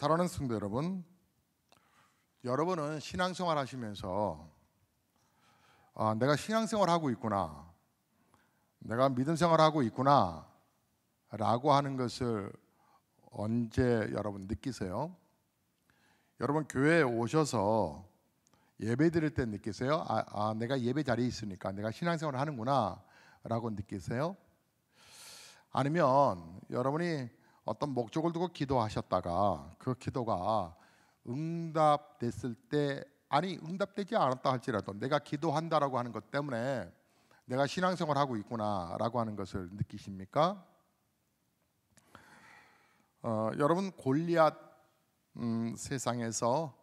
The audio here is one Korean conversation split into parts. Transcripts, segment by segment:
사랑하는 성도 여러분, 여러분은 신앙생활 하시면서 내가 신앙생활 하고 있구나, 내가 믿음 생활하고 있구나 라고 하는 것을 언제 여러분 느끼세요? 여러분 교회에 오셔서 예배 드릴 때 느끼세요? 내가 예배 자리에 있으니까 내가 신앙생활을 하는구나 라고 느끼세요? 아니면 여러분이 어떤 목적을 두고 기도하셨다가 그 기도가 응답됐을 때, 아니 응답되지 않았다 할지라도 내가 기도한다라고 하는 것 때문에 내가 신앙생활을 하고 있구나 라고 하는 것을 느끼십니까? 여러분 골리앗 세상에서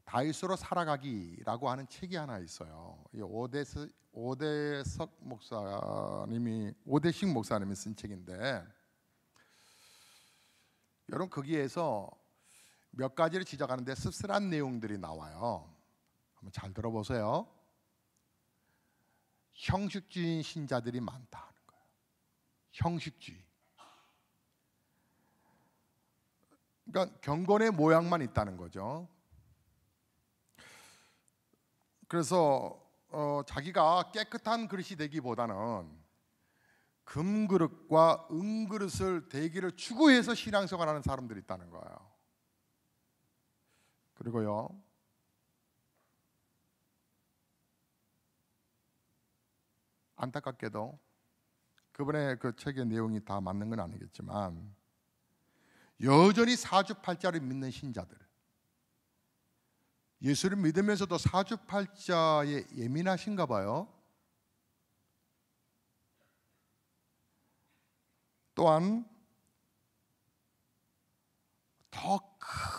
다윗으로 살아가기라고 하는 책이 하나 있어요. 오대식 목사님이 쓴 책인데, 여러분 거기에서 몇 가지를 지적하는데 씁쓸한 내용들이 나와요. 한번 잘 들어보세요. 형식주의 신자들이 많다는 거예요. 형식주의. 그러니까 경건의 모양만 있다는 거죠. 그래서 자기가 깨끗한 그릇이 되기보다는 금그릇과 은그릇을 되기를 추구해서 신앙생활하는 사람들이 있다는 거예요. 그리고요, 안타깝게도 그분의 그 책의 내용이 다 맞는 건 아니겠지만 여전히 사주팔자를 믿는 신자들, 예수를 믿으면서도 사주팔자에 예민하신가 봐요. 또한 더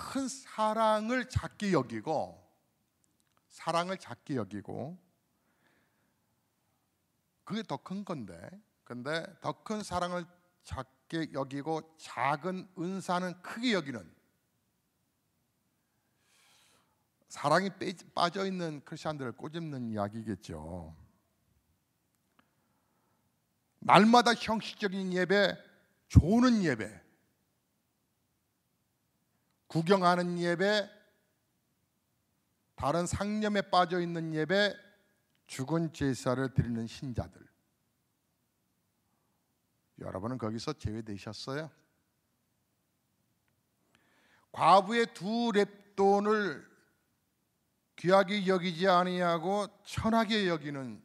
큰 사랑을 작게 여기고 그게 더 큰 건데, 근데 더 큰 사랑을 작게 여기고 작은 은사는 크게 여기는, 사랑이 빠져있는 크리스찬들을 꼬집는 이야기겠죠. 날마다 형식적인 예배, 조는 예배, 구경하는 예배, 다른 상념에 빠져있는 예배, 죽은 제사를 드리는 신자들, 여러분은 거기서 제외되셨어요? 과부의 두 렙돈을 귀하게 여기지 아니하고 천하게 여기는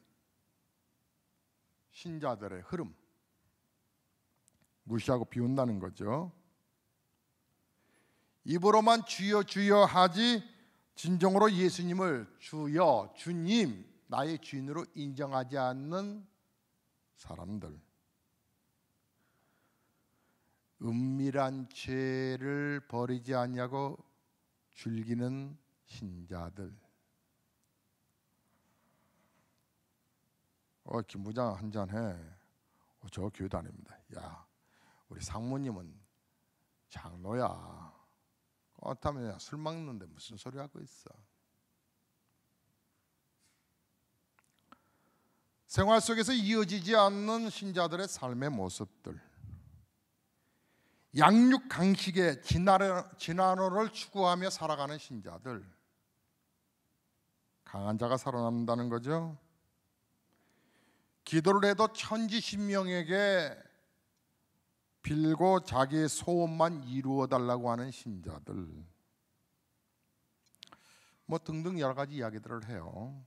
신자들의 흐름, 무시하고 비운다는 거죠. 입으로만 주여 주여 하지 진정으로 예수님을 주여, 주님, 나의 주인으로 인정하지 않는 사람들, 은밀한 죄를 버리지 않냐고 즐기는 신자들. 김부장 한잔해. 저 교회 다닙니다. 야, 우리 상무님은 장로야. 그렇다면 술 먹는데 무슨 소리 하고 있어. 생활 속에서 이어지지 않는 신자들의 삶의 모습들, 양육 강식의 진화론을 추구하며 살아가는 신자들, 강한 자가 살아남는다는 거죠. 기도를 해도 천지신명에게 빌고 자기의 소원만 이루어 달라고 하는 신자들, 뭐 등등 여러 가지 이야기들을 해요.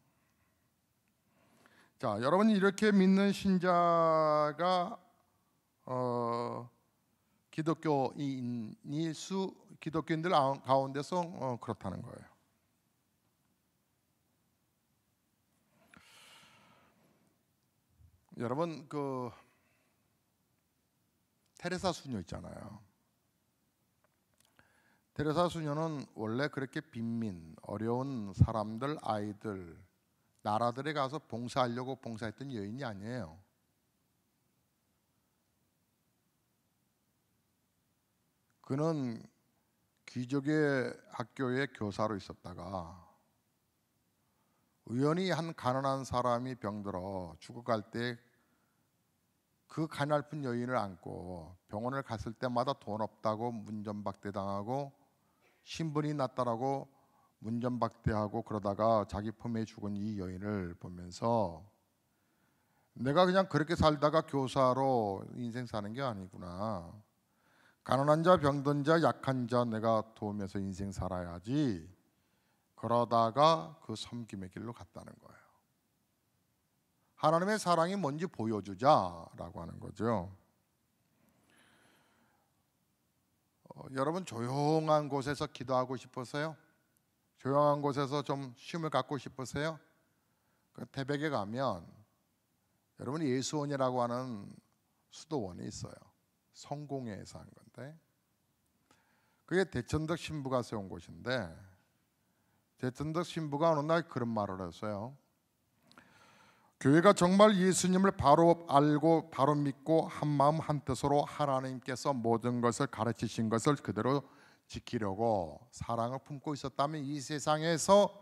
자, 여러분 이렇게 믿는 신자가 기독교인들 가운데서 그렇다는 거예요. 여러분 그 테레사 수녀 있잖아요. 테레사 수녀는 원래 그렇게 빈민, 어려운 사람들, 아이들, 나라들에 가서 봉사하려고 봉사했던 여인이 아니에요. 그는 귀족의 학교의 교사로 있었다가 우연히 한 가난한 사람이 병들어 죽어갈 때 그 가냘픈 여인을 안고 병원을 갔을 때마다 돈 없다고 문전박대 당하고 신분이 낮다라고 문전박대하고 그러다가 자기 품에 죽은 이 여인을 보면서 내가 그냥 그렇게 살다가 교사로 인생 사는 게 아니구나. 가난한 자, 병든 자, 약한 자 내가 도우면서 인생 살아야지. 그러다가 그 섬김의 길로 갔다는 거예요. 하나님의 사랑이 뭔지 보여주자라고 하는 거죠. 여러분 조용한 곳에서 기도하고 싶으세요? 조용한 곳에서 좀 쉼을 갖고 싶으세요? 그 태백에 가면 여러분 예수원이라고 하는 수도원이 있어요. 성공회에서 한 건데 그게 대천덕 신부가 세운 곳인데 대천덕 신부가 어느 날 그런 말을 했어요. 교회가 정말 예수님을 바로 알고 바로 믿고 한마음 한뜻으로 하나님께서 모든 것을 가르치신 것을 그대로 지키려고 사랑을 품고 있었다면 이 세상에서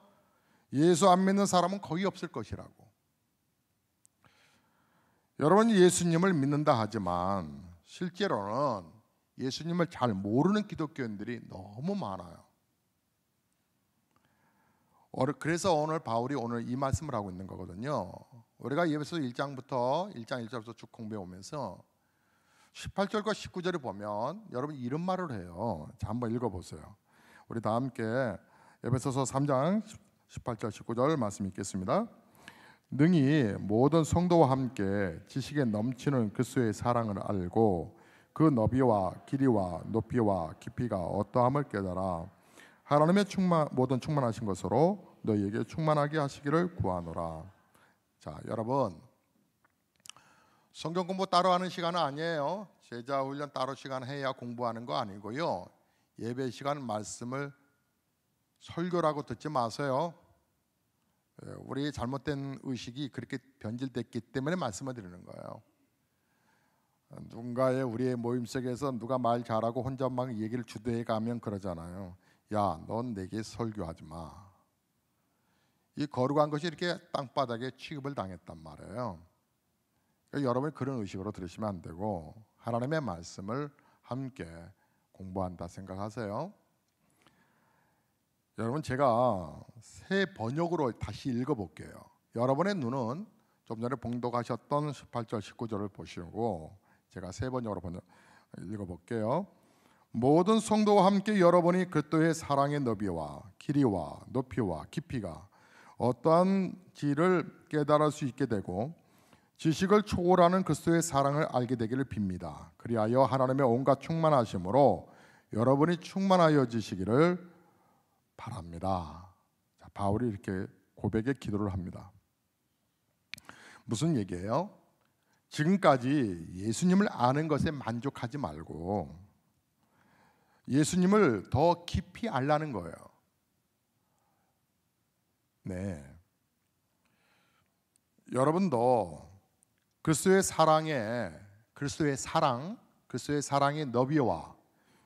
예수 안 믿는 사람은 거의 없을 것이라고. 여러분 예수님을 믿는다 하지만 실제로는 예수님을 잘 모르는 기독교인들이 너무 많아요. 그래서 오늘 바울이 오늘 이 말씀을 하고 있는 거거든요. 우리가 에베소 1장부터 1장 1절부터 쭉 공부해 오면서 18절과 19절을 보면 여러분 이런 말을 해요. 자, 한번 읽어보세요. 우리 다 함께 에베소서 3장 18절 19절 말씀 읽겠습니다. 능히 모든 성도와 함께 지식에 넘치는 그리스도의 사랑을 알고 그 너비와 길이와 높이와 깊이가 어떠함을 깨달아 하나님의 모든 충만하신 것으로 너희에게 충만하게 하시기를 구하노라. 자, 여러분 성경 공부 따로 하는 시간은 아니에요. 제자 훈련 따로 시간 해야 공부하는 거 아니고요. 예배 시간 말씀을 설교라고 듣지 마세요. 우리 잘못된 의식이 그렇게 변질됐기 때문에 말씀을 드리는 거예요. 누군가의 우리의 모임 속에서 누가 말 잘하고 혼자 막 얘기를 주도해 가면 그러잖아요. 야, 넌 내게 설교하지 마. 이 거룩한 것이 이렇게 땅바닥에 취급을 당했단 말이에요. 그러니까 여러분이 그런 의식으로 들으시면 안 되고 하나님의 말씀을 함께 공부한다 생각하세요. 여러분 제가 새 번역으로 다시 읽어볼게요. 여러분의 눈은 좀 전에 봉독하셨던 18절 19절을 보시고 제가 새 번역으로 읽어볼게요. 모든 성도와 함께 여러분이 그리스도의 사랑의 너비와 길이와 높이와 깊이가 어떠한지를 깨달을 수 있게 되고 지식을 초월하는 그리스도의 사랑을 알게 되기를 빕니다. 그리하여 하나님의 온갖 충만하심으로 여러분이 충만하여지시기를 바랍니다. 자, 바울이 이렇게 고백의 기도를 합니다. 무슨 얘기예요? 지금까지 예수님을 아는 것에 만족하지 말고 예수님을 더 깊이 알라는 거예요. 네, 여러분도 그리스도의 사랑의 너비와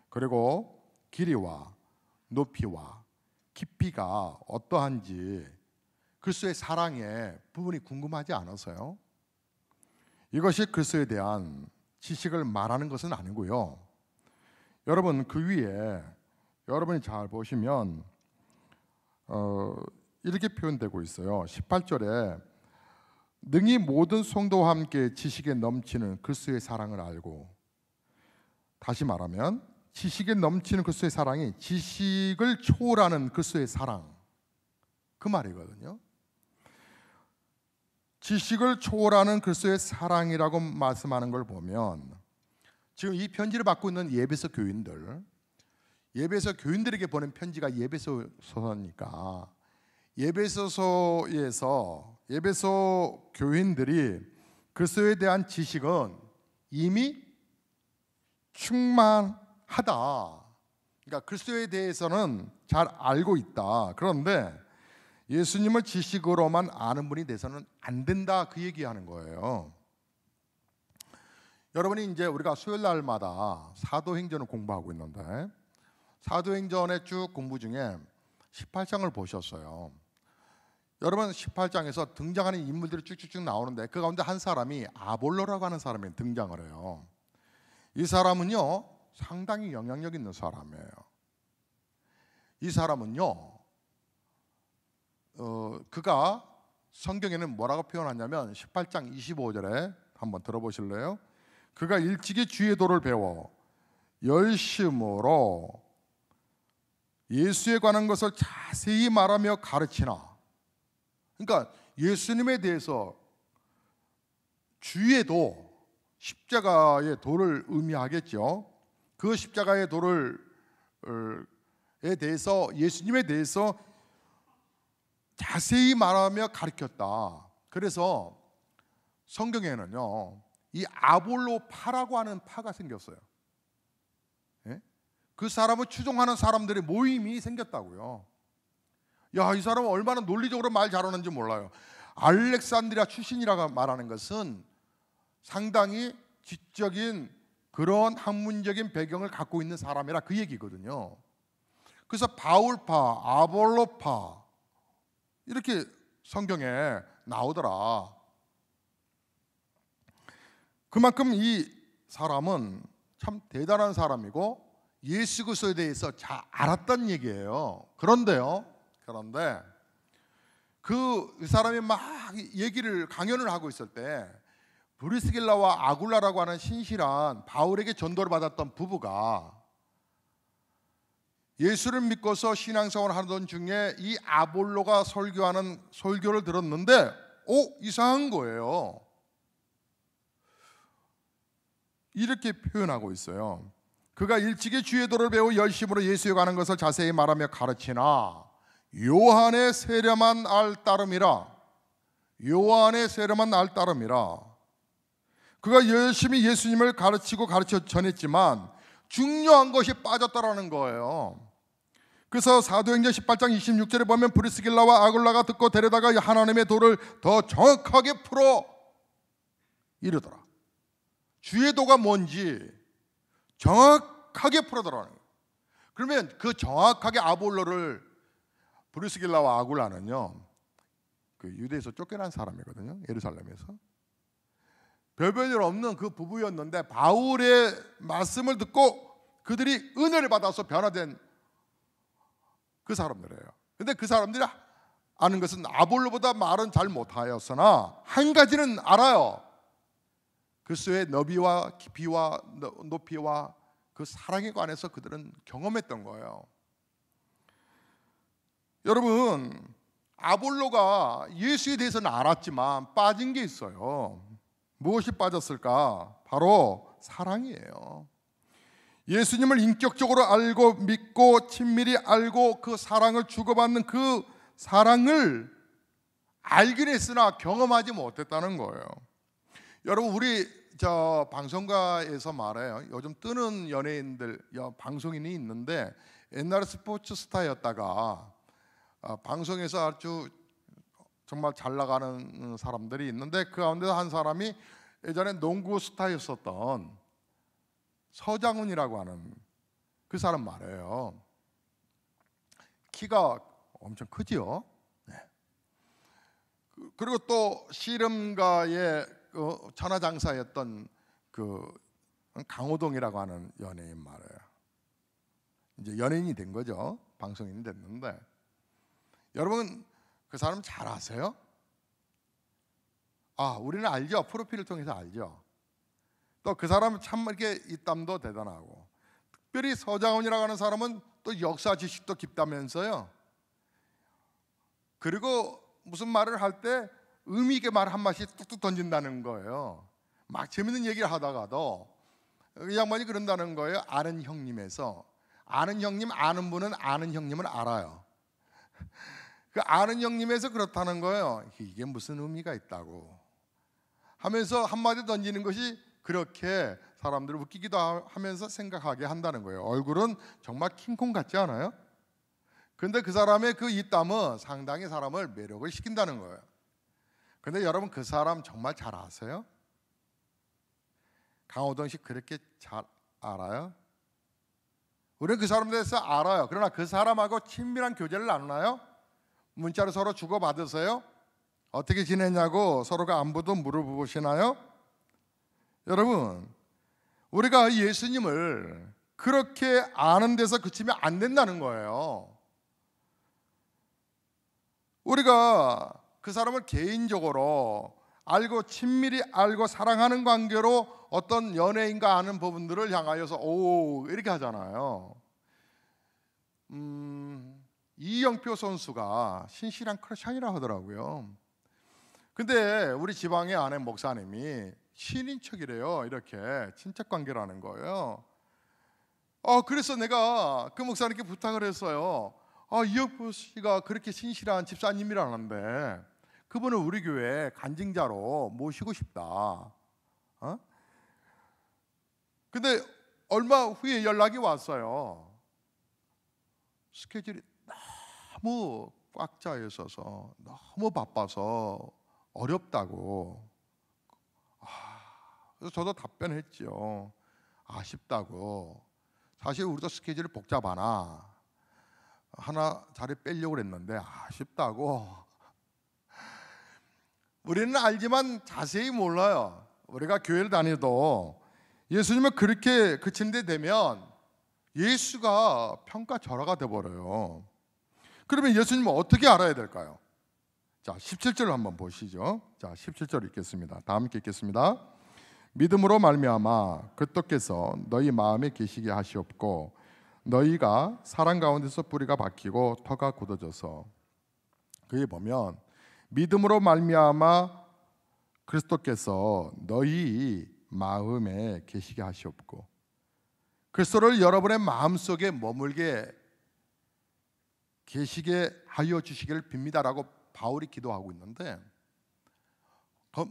그리고 길이와 높이와 깊이가 어떠한지 그리스도의 사랑의 부분이 궁금하지 않으세요? 이것이 그리스도에 대한 지식을 말하는 것은 아니고요. 여러분 그 위에 여러분이 잘 보시면 이렇게 표현되고 있어요. 18절에 능히 모든 성도와 함께 지식에 넘치는 그리스도의 사랑을 알고, 다시 말하면 지식에 넘치는 그리스도의 사랑이 지식을 초월하는 그리스도의 사랑, 그 말이거든요. 지식을 초월하는 그리스도의 사랑이라고 말씀하는 걸 보면 지금 이 편지를 받고 있는 예배소 교인들에게 보낸 편지가 예배소서니까 예배소서에서 예배소 교인들이 그리스도에 대한 지식은 이미 충만하다. 그러니까 그리스도에 대해서는 잘 알고 있다. 그런데 예수님을 지식으로만 아는 분이 돼서는 안 된다, 그 얘기하는 거예요. 여러분이 이제 우리가 수요일 날마다 사도행전을 공부하고 있는데 사도행전의 쭉 공부 중에 18장을 보셨어요. 여러분 18장에서 등장하는 인물들이 쭉쭉쭉 나오는데 그 가운데 한 사람이 아볼로라고 하는 사람이 등장을 해요. 이 사람은요 상당히 영향력 있는 사람이에요. 이 사람은요, 그가 성경에는 뭐라고 표현하냐면 18장 25절에 한번 들어보실래요? 그가 일찍이 주의 도를 배워 열심으로 예수에 관한 것을 자세히 말하며 가르치나. 그러니까 예수님에 대해서, 주의 도, 십자가의 도를 의미하겠죠. 그 십자가의 도를 에 대해서, 예수님에 대해서 자세히 말하며 가르쳤다. 그래서 성경에는요, 이 아볼로파라고 하는 파가 생겼어요. 예? 그 사람을 추종하는 사람들의 모임이 생겼다고요. 야, 이 사람은 얼마나 논리적으로 말 잘하는지 몰라요. 알렉산드리아 출신이라고 말하는 것은 상당히 지적인 그런 학문적인 배경을 갖고 있는 사람이라 그 얘기거든요. 그래서 바울파, 아볼로파 이렇게 성경에 나오더라. 그만큼 이 사람은 참 대단한 사람이고 예수 그리스도에 대해서 잘 알았단 얘기예요. 그런데 그 사람이 막 강연을 하고 있을 때 브리스길라와 아굴라라고 하는 신실한 바울에게 전도를 받았던 부부가 예수를 믿고서 신앙생활을 하던 중에 이 아볼로가 설교하는 설교를 들었는데 이상한 거예요. 이렇게 표현하고 있어요. 그가 일찍이 주의 도를 배워 열심으로 예수에 관한 것을 자세히 말하며 가르치나 요한의 세례만 알 따름이라. 요한의 세례만 알 따름이라. 그가 열심히 예수님을 가르치고 가르쳐 전했지만 중요한 것이 빠졌다라는 거예요. 그래서 사도행전 18장 26절에 보면 브리스길라와 아굴라가 듣고 데려다가 하나님의 도를 더 정확하게 풀어 이르더라. 주의 도가 뭔지 정확하게 풀어더라는 거예요. 그러면 그 정확하게 아볼로를, 브리스길라와 아굴라는요, 그 유대에서 쫓겨난 사람이거든요. 예루살렘에서 별별 없는 그 부부였는데 바울의 말씀을 듣고 그들이 은혜를 받아서 변화된 그 사람들이에요. 근데 그 사람들이 아는 것은 아볼로보다 말은 잘 못하였으나 한 가지는 알아요. 그리스도의 너비와 깊이와 높이와 그 사랑에 관해서 그들은 경험했던 거예요. 여러분, 아볼로가 예수에 대해서는 알았지만 빠진 게 있어요. 무엇이 빠졌을까? 바로 사랑이에요. 예수님을 인격적으로 알고 믿고 친밀히 알고 그 사랑을 주고받는 그 사랑을 알긴 했으나 경험하지 못했다는 거예요. 여러분, 우리 방송가에서 말해요. 요즘 뜨는 연예인들, 방송인이 있는데 옛날에 스포츠 스타였다가 방송에서 아주 정말 잘 나가는 사람들이 있는데 그 가운데 한 사람이 예전에 농구 스타였었던 서장훈이라고 하는 그 사람 말이에요. 키가 엄청 크지요. 네. 그리고 또 씨름가의 천하장사였던 그 강호동이라고 하는 연예인 말이에요. 이제 연예인이 된 거죠. 방송인이 됐는데 여러분 그 사람 잘 아세요? 우리는 알죠. 프로필을 통해서 알죠. 또 그 사람은 참 이렇게 입담도 대단하고, 특별히 서장훈이라고 하는 사람은 또 역사 지식도 깊다면서요. 그리고 무슨 말을 할 때 의미 있게 말 한마디씩 뚝뚝 던진다는 거예요. 막 재밌는 얘기를 하다가도 이 양반이 그런다는 거예요. 아는 형님에서 아는 형님, 아는 분은 아는 형님을 알아요. 그 아는 형님에서 그렇다는 거예요. 이게 무슨 의미가 있다고 하면서 한마디 던지는 것이 그렇게 사람들을 웃기기도 하면서 생각하게 한다는 거예요. 얼굴은 정말 킹콩 같지 않아요? 근데 그 사람의 그 입담은 상당히 사람을 매력을 시킨다는 거예요. 근데 여러분 그 사람 정말 잘 아세요? 강호동 씨 그렇게 잘 알아요? 우리는 그 사람에 대해서 알아요. 그러나 그 사람하고 친밀한 교제를 나누나요? 문자로 서로 주고받으세요? 어떻게 지냈냐고 서로가 안부도 물어보시나요? 여러분, 우리가 예수님을 그렇게 아는 데서 그치면 안 된다는 거예요. 우리가 그 사람을 개인적으로 알고 친밀히 알고 사랑하는 관계로 어떤 연예인과 아는 부분들을 향하여서 오 이렇게 하잖아요. 이영표 선수가 신실한 크리스천이라 하더라고요. 근데 우리 지방의 아는 목사님이 친인척이래요. 이렇게 친척 관계라는 거예요. 그래서 내가 그 목사님께 부탁을 했어요. 이영표 씨가 그렇게 신실한 집사님이라는데 그분을 우리 교회 간증자로 모시고 싶다. 근데 얼마 후에 연락이 왔어요. 스케줄이 너무 꽉 차 있어서 너무 바빠서 어렵다고. 그래서 저도 답변했죠. 아쉽다고. 사실 우리도 스케줄이 복잡하나 하나 자리 빼려고 했는데 아쉽다고. 우리는 알지만 자세히 몰라요. 우리가 교회를 다니도 예수님은 그렇게 그친데 되면 예수가 평가절하가 돼버려요. 그러면 예수님은 어떻게 알아야 될까요? 자, 17절을 한번 보시죠. 자, 17절 읽겠습니다. 다 함께 읽겠습니다. 믿음으로 말미암아 그리스도께서 너희 마음에 계시게 하시옵고 너희가 사랑 가운데서 뿌리가 박히고 터가 굳어져서. 그에 보면 믿음으로 말미암아 그리스도께서 너희 마음에 계시게 하시옵고, 그리스도를 여러분의 마음속에 머물게 계시게 하여 주시기를 빕니다라고 바울이 기도하고 있는데,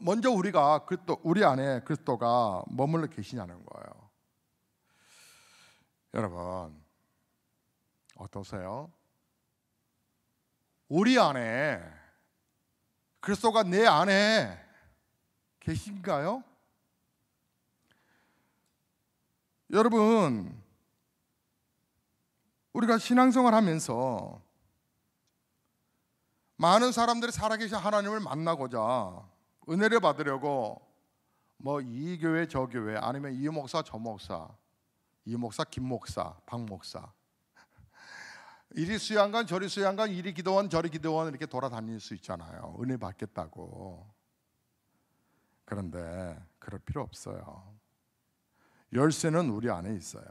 먼저 우리가 우리 안에 그리스도가 머물러 계시냐는 거예요. 여러분 어떠세요? 우리 안에 그리스도가 내 안에 계신가요? 여러분, 우리가 신앙생활 하면서 많은 사람들이 살아계신 하나님을 만나고자 은혜를 받으려고 뭐 이 교회 저 교회 아니면 이 목사 저 목사, 이 목사 김 목사 박 목사, 이리 수양관 저리 수양관, 이리 기도원 저리 기도원 이렇게 돌아다닐 수 있잖아요. 은혜 받겠다고. 그런데 그럴 필요 없어요. 열쇠는 우리 안에 있어요.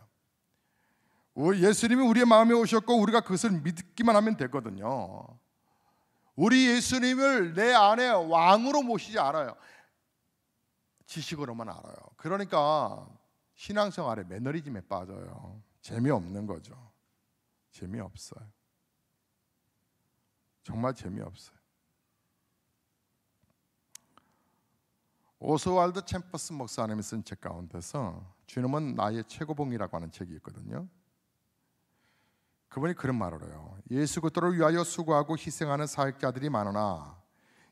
예수님이 우리의 마음에 오셨고 우리가 그것을 믿기만 하면 되거든요. 우리 예수님을 내 안에 왕으로 모시지 않아요. 지식으로만 알아요. 그러니까 신앙생활에 매너리즘에 빠져요. 재미없는 거죠. 재미없어요. 정말 재미없어요. 오스왈드 챔버스 목사님이 쓴 책 가운데서 주님은 나의 최고봉이라고 하는 책이 있거든요. 그분이 그런 말을 해요. 예수 그리스도를 위하여 수고하고 희생하는 사역자들이 많으나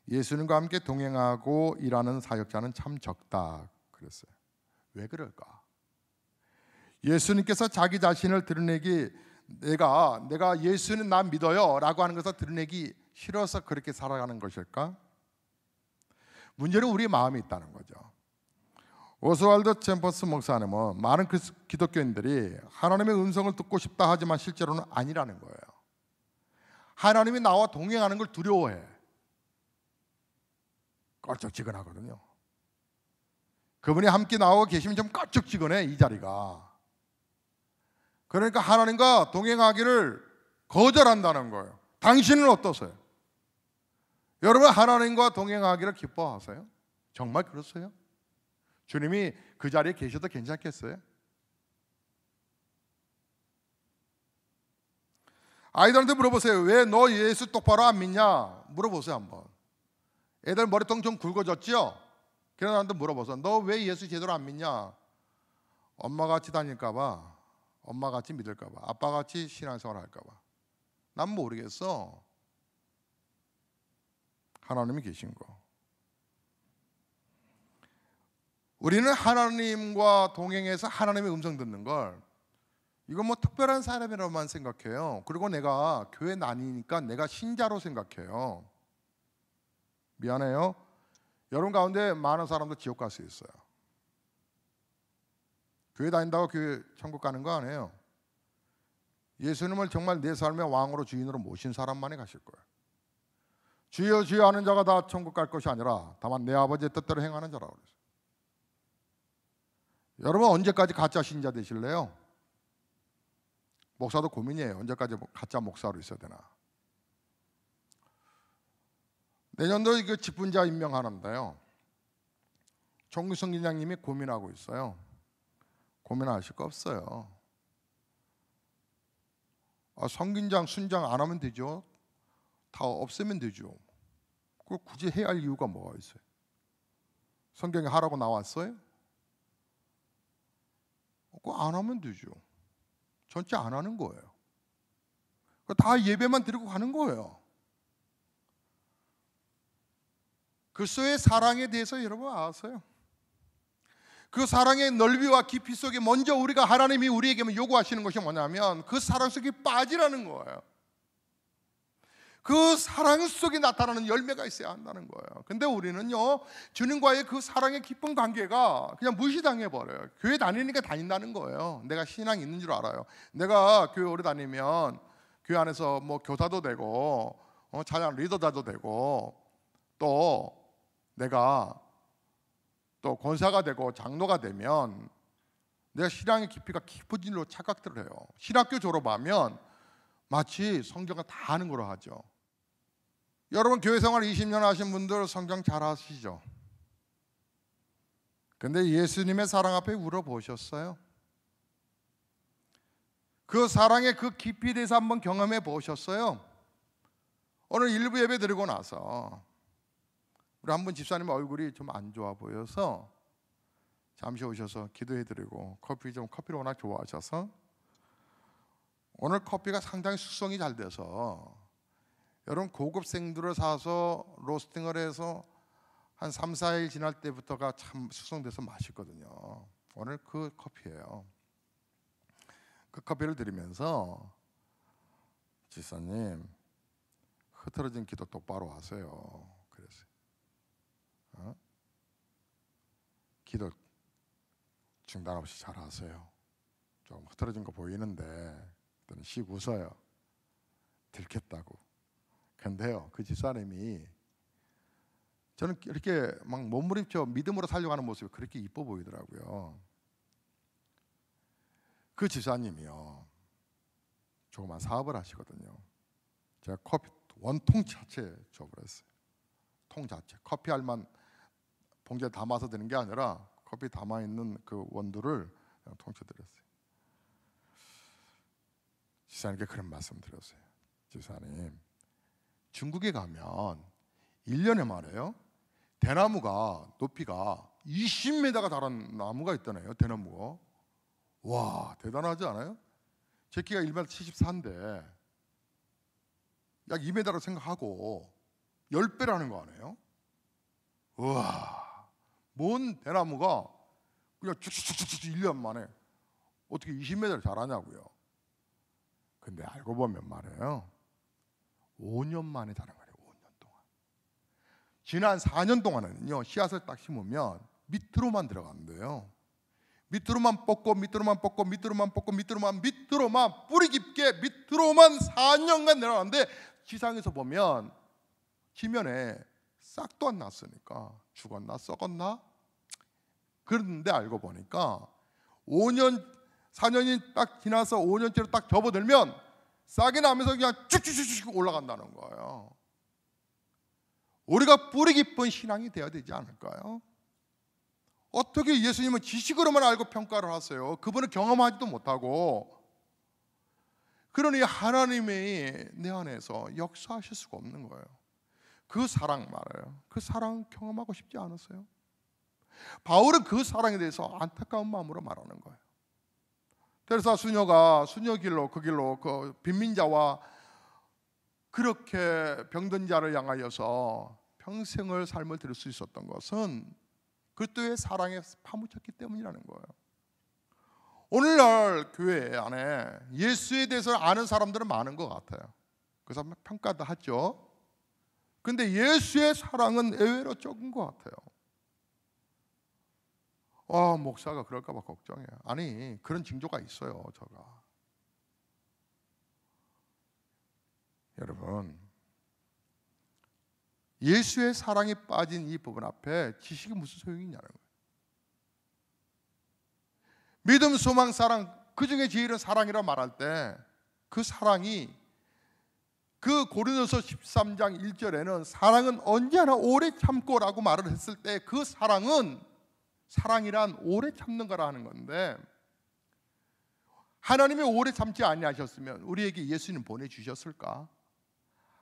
예수님과 함께 동행하고 일하는 사역자는 참 적다 그랬어요. 왜 그럴까? 예수님께서 자기 자신을 드러내기, 내가 예수는 나 믿어요 라고 하는 것을 드러내기 싫어서 그렇게 살아가는 것일까? 문제는 우리 마음이 있다는 거죠. 오스왈드 챔버스 목사님은 많은 기독교인들이 하나님의 음성을 듣고 싶다 하지만 실제로는 아니라는 거예요. 하나님이 나와 동행하는 걸 두려워해. 껄쩍지근하거든요. 그분이 함께 나와 계시면 좀 껄쩍지근해, 이 자리가. 그러니까 하나님과 동행하기를 거절한다는 거예요. 당신은 어떠세요? 여러분 하나님과 동행하기를 기뻐하세요? 정말 그러세요? 주님이 그 자리에 계셔도 괜찮겠어요? 아이들한테 물어보세요. 왜 너 예수 똑바로 안 믿냐? 물어보세요 한번. 애들 머리통 좀 굵어졌죠? 그런 사람한테 물어보세요. 너 왜 예수 제대로 안 믿냐? 엄마같이 다닐까 봐, 엄마같이 믿을까 봐, 아빠같이 신앙생활 할까 봐. 난 모르겠어. 하나님이 계신 거. 우리는 하나님과 동행해서 하나님의 음성 듣는 걸 이건 뭐 특별한 사람이라고만 생각해요. 그리고 내가 교회 다니니까 내가 신자로 생각해요. 미안해요. 여러분 가운데 많은 사람도 지옥 갈 수 있어요. 교회 다닌다고 교회 천국 가는 거 아니에요. 예수님을 정말 내 삶의 왕으로 주인으로 모신 사람만이 가실 거예요. 주여 주여 하는 자가 다 천국 갈 것이 아니라 다만 내 아버지의 뜻대로 행하는 자라고 그랬어요. 여러분 언제까지 가짜 신자 되실래요? 목사도 고민이에요. 언제까지 가짜 목사로 있어야 되나. 내년도 이거 직분자 임명하는데요, 정규성 기장님이 고민하고 있어요. 고민하실 거 없어요. 성긴장, 순장 안 하면 되죠. 다 없애면 되죠. 그걸 굳이 해야 할 이유가 뭐가 있어요? 성경에 하라고 나왔어요? 그거 안 하면 되죠. 전체 안 하는 거예요. 다 예배만 드리고 가는 거예요. 그리스도의 사랑에 대해서 여러분 아세요? 그 사랑의 넓이와 깊이 속에 먼저 우리가 하나님이 우리에게 요구하시는 것이 뭐냐면 그 사랑 속에 빠지라는 거예요. 그 사랑 속에 나타나는 열매가 있어야 한다는 거예요. 근데 우리는요, 주님과의 그 사랑의 깊은 관계가 그냥 무시당해 버려요. 교회 다니니까 다닌다는 거예요. 내가 신앙이 있는 줄 알아요. 내가 교회 오래 다니면 교회 안에서 뭐 교사도 되고 찬양 리더자도 되고 또 내가 또 권사가 되고 장로가 되면 내가 신앙의 깊이가 깊은 줄로 착각들을 해요. 신학교 졸업하면 마치 성경을 다 아는 거로 하죠. 여러분 교회 생활 20년 하신 분들 성경 잘 아시죠? 근데 예수님의 사랑 앞에 울어보셨어요? 그 사랑의 그 깊이에 대해서 한번 경험해 보셨어요? 오늘 일부 예배 드리고 나서 우리 한 분 집사님 얼굴이 좀 안 좋아 보여서 잠시 오셔서 기도해 드리고 커피를 워낙 좋아하셔서 오늘 커피가 상당히 숙성이 잘 돼서 여러분 고급 생두를 사서 로스팅을 해서 한 3, 4일 지날 때부터가 참 숙성돼서 맛있거든요. 오늘 그 커피예요. 그 커피를 드리면서 지사님 흐트러진 기도 똑바로 하세요. 그랬어요. 기도 중단 없이 잘 하세요. 좀 흐트러진 거 보이는데 씩 웃어요. 들켰다고. 근데요, 그 집사님이 저는 이렇게 막 몸부림쳐 믿음으로 살려가는 모습이 그렇게 이뻐 보이더라고요. 그 집사님이요, 조그만 사업을 하시거든요. 제가 커피 원통 자체 줘버렸어요. 통 자체 커피 알만 봉지에 담아서 드는 게 아니라 커피 담아 있는 그 원두를 그냥 통째 드렸어요. 집사님께 그런 말씀 드렸어요. 집사님, 중국에 가면 1년에 말이에요, 대나무가 높이가 20m가 달한 나무가 있다네요. 대나무가. 와, 대단하지 않아요? 제 키가 1m 74인데 약 2m라고 생각하고 10배라는 거 아니에요? 우와, 뭔 대나무가 그냥 쭉쭉쭉쭉 1년 만에 어떻게 20m를 자라냐고요. 근데 알고 보면 말이에요, 5년 만에 자란 거예요. 5년 동안. 지난 4년 동안은요, 씨앗을 딱 심으면 밑으로만 들어간대요. 밑으로만 뽑고 밑으로만 뽑고 밑으로만 뽑고 밑으로만 뿌리 깊게 밑으로만 4년간 내려가는데 지상에서 보면 지면에 싹도 안 났으니까 죽었나 썩었나? 그런데 알고 보니까 4년이 딱 지나서 5년째로 딱 접어들면 싹이 나면서 그냥 쭉쭉쭉쭉 올라간다는 거예요. 우리가 뿌리 깊은 신앙이 되어야 되지 않을까요? 어떻게 예수님은 지식으로만 알고 평가를 하세요? 그분은 경험하지도 못하고. 그러니 하나님이 내 안에서 역사하실 수가 없는 거예요. 그 사랑 말이에요. 그 사랑 경험하고 싶지 않으세요? 바울은 그 사랑에 대해서 안타까운 마음으로 말하는 거예요. 그래서 수녀가 수녀 길로 그 길로 그 빈민자와 그렇게 병든 자를 향하여서 평생을 삶을 들일 수 있었던 것은 그리스도의 사랑에 파묻혔기 때문이라는 거예요. 오늘날 교회 안에 예수에 대해서 아는 사람들은 많은 것 같아요. 그래서 평가도 하죠. 근데 예수의 사랑은 의외로 적은 것 같아요. 목사가 그럴까 봐 걱정해요. 아니, 그런 징조가 있어요. 제가 여러분, 예수의 사랑에 빠진 이 부분 앞에 지식이 무슨 소용이 있냐는 거예요. 믿음, 소망, 사랑, 그 중에 제일은 사랑이라 말할 때 그 사랑이, 그 고린도서 13장 1절에는 사랑은 언제나 오래 참고라고 말을 했을 때 그 사랑은, 사랑이란 오래 참는 거라 하는 건데, 하나님이 오래 참지 아니하셨으면 우리에게 예수님 보내주셨을까?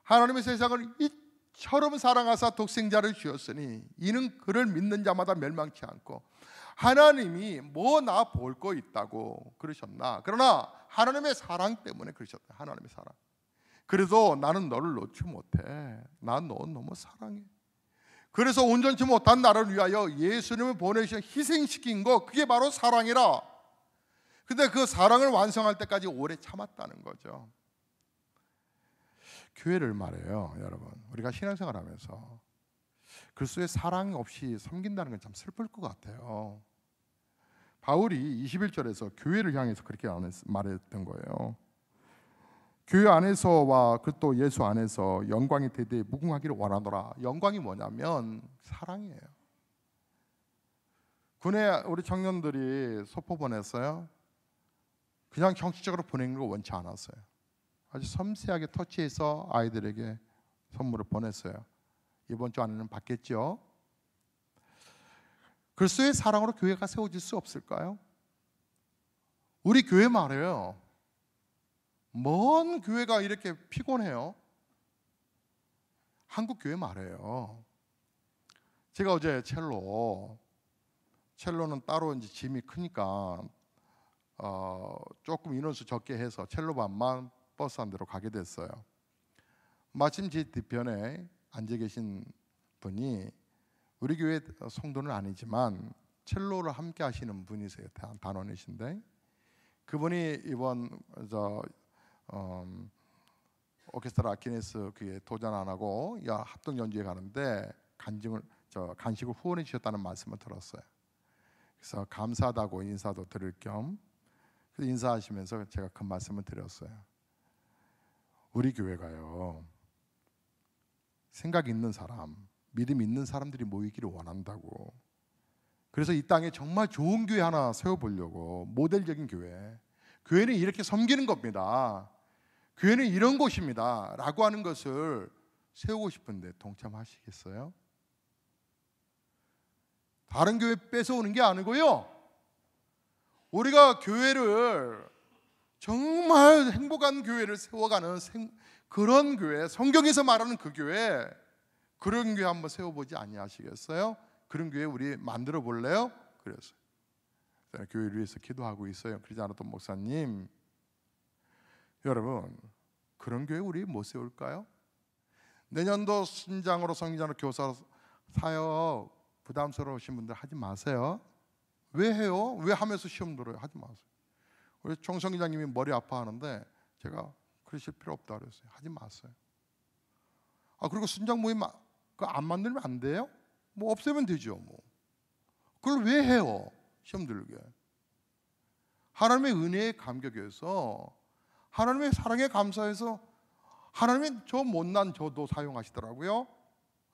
하나님의 세상을 이처럼 사랑하사 독생자를 주었으니 이는 그를 믿는 자마다 멸망치 않고 하나님이 뭐 나 볼 거 있다고 그러셨나? 그러나 하나님의 사랑 때문에 그러셨다. 하나님의 사랑. 그래도 나는 너를 놓지 못해. 난 너 너무 사랑해. 그래서 온전치 못한 나를 위하여 예수님을 보내셔 희생시킨 거, 그게 바로 사랑이라. 근데 그 사랑을 완성할 때까지 오래 참았다는 거죠. 교회를 말해요, 여러분. 우리가 신앙생활 하면서 그리스도의 사랑 없이 섬긴다는 건 참 슬플 것 같아요. 바울이 21절에서 교회를 향해서 그렇게 말했던 거예요. 교회 안에서와 그 또 예수 안에서 영광이 대대에 무궁하기를 원하노라. 영광이 뭐냐면 사랑이에요. 군에 우리 청년들이 소포 보냈어요. 그냥 형식적으로 보내는 걸 원치 않았어요. 아주 섬세하게 터치해서 아이들에게 선물을 보냈어요. 이번 주 안에는 받겠죠. 그리스도의 사랑으로 교회가 세워질 수 없을까요? 우리 교회 말이에요. 먼 교회가 이렇게 피곤해요. 한국 교회 말이에요. 제가 어제 첼로는 따로 이제 짐이 크니까 조금 인원수 적게 해서 첼로 반만 버스 한 대로 가게 됐어요. 마침 제 뒤편에 앉아 계신 분이 우리 교회 성도는 아니지만 첼로를 함께 하시는 분이세요. 단원이신데 그분이 이번 오케스트라 아키네스 그에 도전 안 하고 합동 연주회 가는데 간식을 후원해 주셨다는 말씀을 들었어요. 그래서 감사하다고 인사도 드릴 겸 인사하시면서 제가 그 말씀을 드렸어요. 우리 교회가요, 생각 있는 사람, 믿음 있는 사람들이 모이기를 원한다고. 그래서 이 땅에 정말 좋은 교회 하나 세워보려고, 모델적인 교회, 교회는 이렇게 섬기는 겁니다, 교회는 이런 곳입니다 라고 하는 것을 세우고 싶은데 동참하시겠어요? 다른 교회 뺏어오는 게 아니고요, 우리가 교회를 정말 행복한 교회를 세워가는 그런 교회, 성경에서 말하는 그 교회, 그런 교회 한번 세워보지 아니하시겠어요? 그런 교회 우리 만들어 볼래요? 그래서 교회를 위해서 기도하고 있어요. 그러지 않아도 목사님, 여러분 그런 교회 우리 못 세울까요? 내년도 신장으로 성기장으로 교사 사역 부담스러우신 분들 하지 마세요. 왜 해요? 왜 하면서 시험 들어요? 하지 마세요. 우리 총성기장님이 머리 아파하는데 제가 그러실 필요 없다 그랬어요. 하지 마세요. 그리고 순장 모임 안 만들면 안 돼요? 뭐 없애면 되죠. 뭐 그걸 왜 해요? 시험 들게. 하나님의 은혜에 감격해서, 하나님의 사랑에 감사해서 하나님이 저 못난 저도 사용하시더라고요.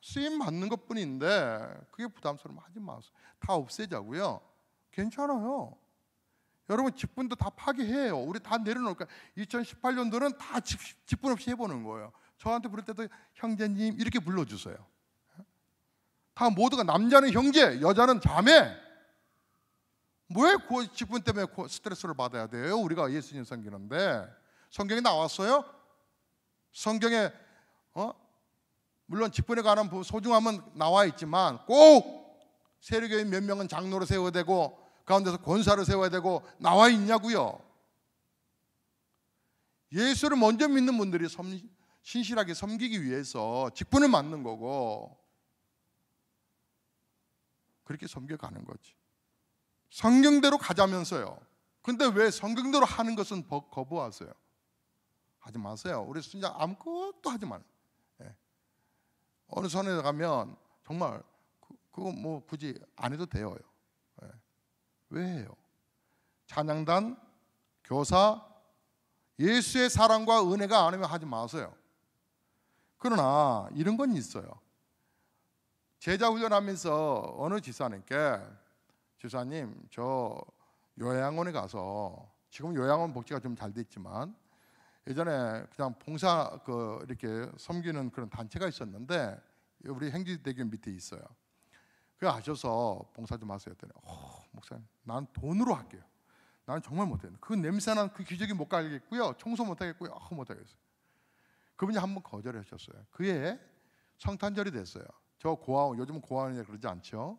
쓰임 받는 것뿐인데 그게 부담스러우면 하지 마세요. 다 없애자고요. 괜찮아요. 여러분 직분도 다 파기해요. 우리 다 내려놓을까? 2018년도는 다 직분 없이 해보는 거예요. 저한테 부를 때도 형제님 이렇게 불러주세요. 다 모두가, 남자는 형제, 여자는 자매. 왜 그 직분 때문에 스트레스를 받아야 돼요? 우리가 예수님 섬기는데. 성경에 나왔어요? 성경에 물론 직분에 관한 소중함은 나와 있지만 꼭 세력교인 몇 명은 장로로 세워야 되고 가운데서 권사를 세워야 되고 나와 있냐고요. 예수를 먼저 믿는 분들이 신실하게 섬기기 위해서 직분을 맡는 거고, 그렇게 섬겨가는 거지. 성경대로 가자면서요. 근데 왜 성경대로 하는 것은 거부하세요? 하지 마세요. 우리 순자 아무것도 하지 마요. 어느 선에 가면 정말 그거 뭐 굳이 안 해도 돼요. 왜 해요? 찬양단, 교사, 예수의 사랑과 은혜가 아니면 하지 마세요. 그러나 이런 건 있어요. 제자 훈련하면서 어느 지사님께 지사님 저 요양원에 가서 지금 요양원 복지가 좀 잘 됐지만 예전에 그냥 봉사 이렇게 섬기는 그런 단체가 있었는데 우리 행지대교 밑에 있어요. 그 아셔서 봉사 좀 하세요 했더니 목사님 난 돈으로 할게요. 난 정말 못해요. 그 냄새난 그 기저귀 못 갈겠고요. 청소 못 하겠고요. 못 하겠어요. 그분이 한번 거절하셨어요. 그해 성탄절이 됐어요. 저 고아원, 요즘은 고아원이라 그러지 않죠.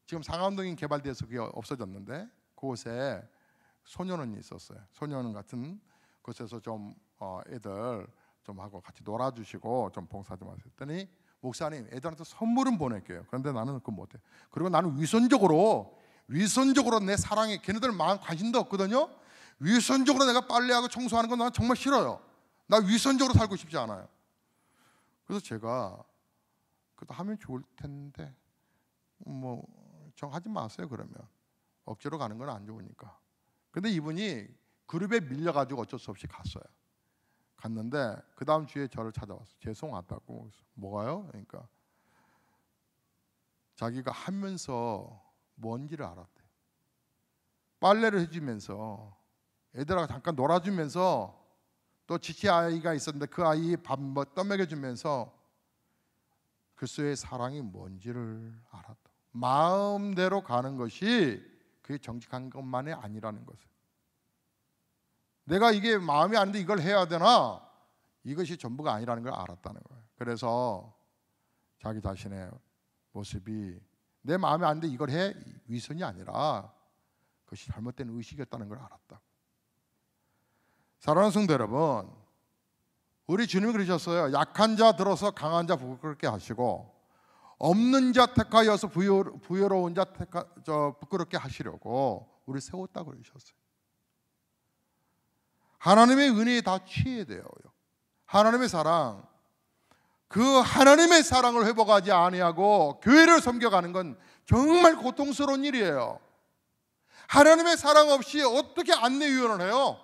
지금 상암동이 개발돼서 그게 없어졌는데 그곳에 소년원이 있었어요. 소년원 같은 곳에서 좀 애들 좀 하고 같이 놀아주시고 좀 봉사 좀 하셨더니 목사님 애들한테 선물은 보낼게요. 그런데 나는 그거 못해. 그리고 나는 위선적으로 내 사랑에 걔네들 마음 관심도 없거든요. 위선적으로 내가 빨래하고 청소하는 건 나는 정말 싫어요. 나 위선적으로 살고 싶지 않아요. 그래서 제가 그것도 하면 좋을 텐데 뭐 정하지 마세요. 그러면 억지로 가는 건 안 좋으니까. 근데 이분이 그룹에 밀려가지고 어쩔 수 없이 갔어요. 갔는데 그 다음 주에 저를 찾아왔어요. 죄송하다고. 뭐가요? 그러니까 자기가 하면서 뭔지를 알았대요. 빨래를 해주면서 애들하고 잠깐 놀아주면서 또 지치 아이가 있었는데 그 아이 밥 떠먹여주면서 그리스도의 사랑이 뭔지를 알았다. 마음대로 가는 것이 그게 정직한 것만이 아니라는 것을. 내가 이게 마음이 안 돼 이걸 해야 되나? 이것이 전부가 아니라는 걸 알았다는 거예요. 그래서 자기 자신의 모습이 내 마음에 안 돼 이걸 해 위선이 아니라 그것이 잘못된 의식이었다는 걸 알았다. 사랑하는 성도 여러분, 우리 주님이 그러셨어요. 약한 자 들어서 강한 자 부끄럽게 하시고 없는 자 택하여서 부여로운 자 부끄럽게 하시려고 우리 세웠다고 그러셨어요. 하나님의 은혜에 다 취해야 돼요. 하나님의 사랑, 그 하나님의 사랑을 회복하지 아니하고 교회를 섬겨가는 건 정말 고통스러운 일이에요. 하나님의 사랑 없이 어떻게 안내위원을 해요?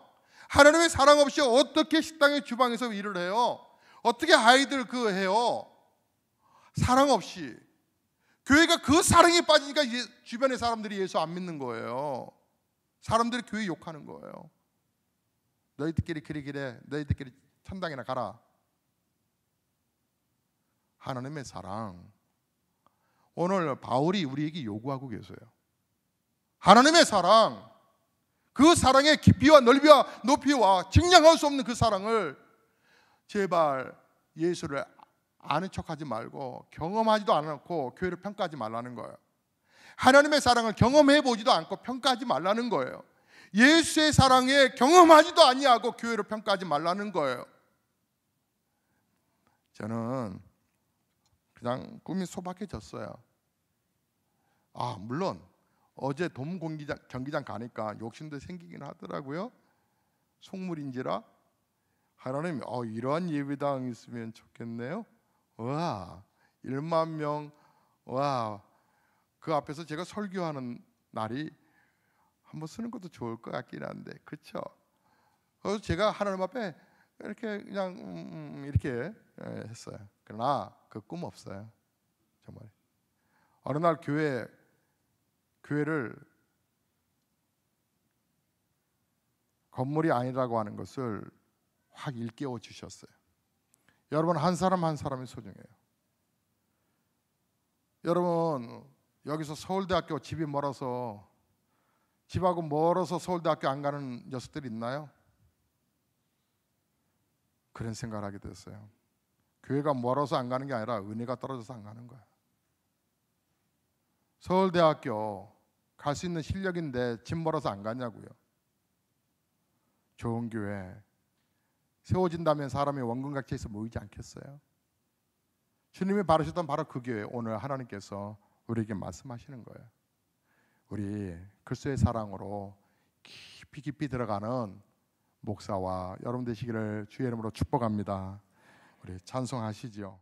하나님의 사랑 없이 어떻게 식당의 주방에서 일을 해요? 어떻게 아이들 해요? 사랑 없이. 교회가 그 사랑에 빠지니까 주변의 사람들이 예수 안 믿는 거예요. 사람들이 교회 욕하는 거예요. 너희들끼리 그리기래, 너희들끼리 천당이나 가라. 하나님의 사랑, 오늘 바울이 우리에게 요구하고 계세요. 하나님의 사랑, 그 사랑의 깊이와 넓이와 높이와 증량할 수 없는 그 사랑을 제발 예수를 아는 척하지 말고 경험하지도 않고 교회를 평가하지 말라는 거예요. 하나님의 사랑을 경험해 보지도 않고 평가하지 말라는 거예요. 예수의 사랑에 경험하지도 아니하고 교회를 평가하지 말라는 거예요. 저는 그냥 꿈이 소박해졌어요. 물론 어제 경기장 가니까 욕심도 생기긴 하더라고요. 속물인지라 하나님 이러한 예배당 있으면 좋겠네요. 와 1만 명, 와 그 앞에서 제가 설교하는 날이 한번 쓰는 것도 좋을 것 같긴 한데, 그렇죠? 그래서 제가 하나님 앞에 이렇게 그냥 이렇게 했어요. 그러나 그 꿈 없어요. 정말 어느 날 교회를 건물이 아니라고 하는 것을 확 일깨워 주셨어요. 여러분 한 사람 한 사람이 소중해요. 여러분 여기서 서울대학교 집이 멀어서 집하고 멀어서 서울대학교 안 가는 녀석들 있나요? 그런 생각을 하게 됐어요. 교회가 멀어서 안 가는 게 아니라 은혜가 떨어져서 안 가는 거예요. 서울대학교 갈 수 있는 실력인데 집 멀어서 안 가냐고요. 좋은 교회 세워진다면 사람이 원근각지에서 모이지 않겠어요? 주님이 바르셨던 바로 그 교회, 오늘 하나님께서 우리에게 말씀하시는 거예요. 우리 그리스도의 사랑으로 깊이 들어가는 목사와 여러분 되시기를 주의 이름으로 축복합니다. 우리 찬송하시죠.